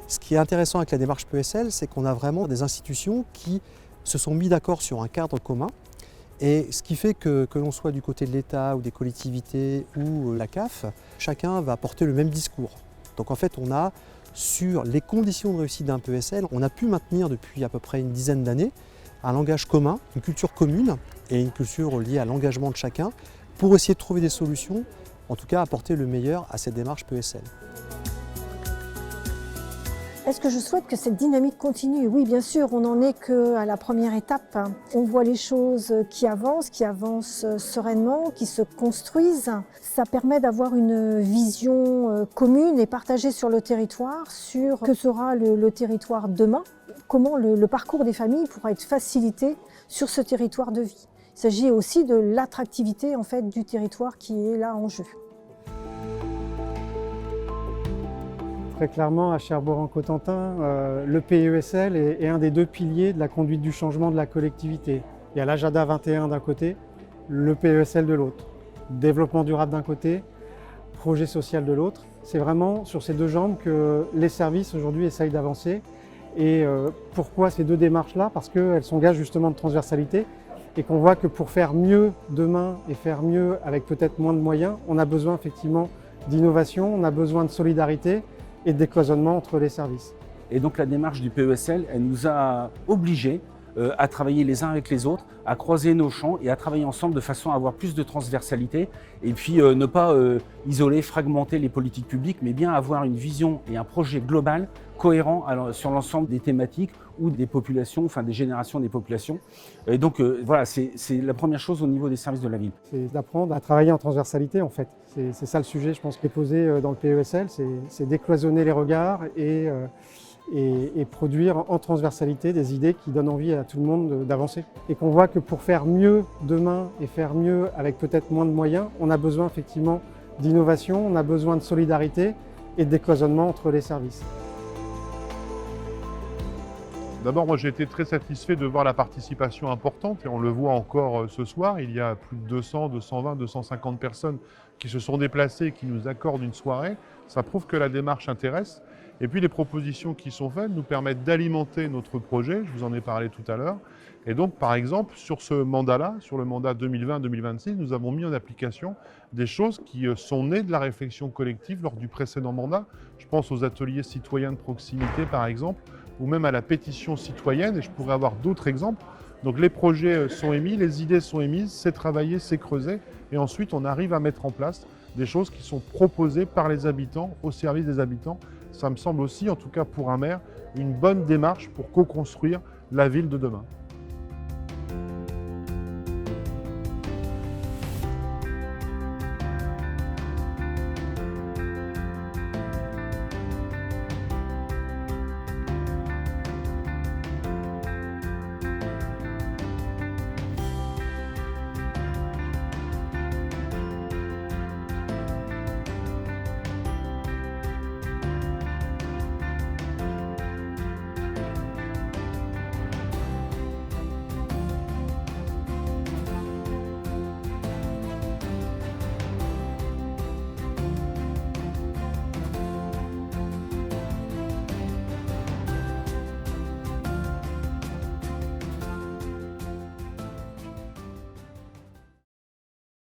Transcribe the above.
Ce qui est intéressant avec la démarche PESL, c'est qu'on a vraiment des institutions qui se sont mis d'accord sur un cadre commun. Et ce qui fait que l'on soit du côté de l'État ou des collectivités ou la CAF, chacun va porter le même discours. Donc en fait, on a, sur les conditions de réussite d'un PESL, on a pu maintenir depuis à peu près une dizaine d'années un langage commun, une culture commune et une culture liée à l'engagement de chacun pour essayer de trouver des solutions, en tout cas apporter le meilleur à cette démarche PESL. Est-ce que je souhaite que cette dynamique continue? Oui, bien sûr, on n'en est qu'à la première étape. On voit les choses qui avancent sereinement, qui se construisent. Ça permet d'avoir une vision commune et partagée sur le territoire, sur que sera le territoire demain, comment le parcours des familles pourra être facilité sur ce territoire de vie. Il s'agit aussi de l'attractivité en fait, du territoire qui est là en jeu. Très clairement, à Cherbourg-en-Cotentin, le PESL est un des deux piliers de la conduite du changement de la collectivité. Il y a l'Agenda 21 d'un côté, le PESL de l'autre. Développement durable d'un côté, projet social de l'autre. C'est vraiment sur ces deux jambes que les services aujourd'hui essayent d'avancer. Et pourquoi ces deux démarches-là? Parce qu'elles sont gages justement de transversalité et qu'on voit que pour faire mieux demain et faire mieux avec peut-être moins de moyens, on a besoin effectivement d'innovation, on a besoin de solidarité et de décloisonnement entre les services. Et donc la démarche du PESL, elle nous a obligés à travailler les uns avec les autres, à croiser nos champs et à travailler ensemble de façon à avoir plus de transversalité et puis ne pas isoler, fragmenter les politiques publiques, mais bien avoir une vision et un projet global cohérent sur l'ensemble des thématiques ou des populations, enfin des générations des populations. Et donc voilà, c'est la première chose au niveau des services de la ville. C'est d'apprendre à travailler en transversalité en fait. C'est ça le sujet, je pense, qui est posé dans le PESL, c'est décloisonner les regards et produire en transversalité des idées qui donnent envie à tout le monde d'avancer. Et qu'on voit que pour faire mieux demain et faire mieux avec peut-être moins de moyens, on a besoin effectivement d'innovation, on a besoin de solidarité et de décloisonnement entre les services. D'abord, moi j'ai été très satisfait de voir la participation importante et on le voit encore ce soir. Il y a plus de 200, 220, 250 personnes qui se sont déplacées, qui nous accordent une soirée. Ça prouve que la démarche intéresse. Et puis les propositions qui sont faites nous permettent d'alimenter notre projet, je vous en ai parlé tout à l'heure. Et donc par exemple, sur ce mandat-là, sur le mandat 2020-2026, nous avons mis en application des choses qui sont nées de la réflexion collective lors du précédent mandat. Je pense aux ateliers citoyens de proximité par exemple, ou même à la pétition citoyenne, et je pourrais avoir d'autres exemples. Donc les projets sont émis, les idées sont émises, c'est travaillé, c'est creusé, et ensuite on arrive à mettre en place des choses qui sont proposées par les habitants, au service des habitants. Ça me semble aussi, en tout cas pour un maire, une bonne démarche pour co-construire la ville de demain.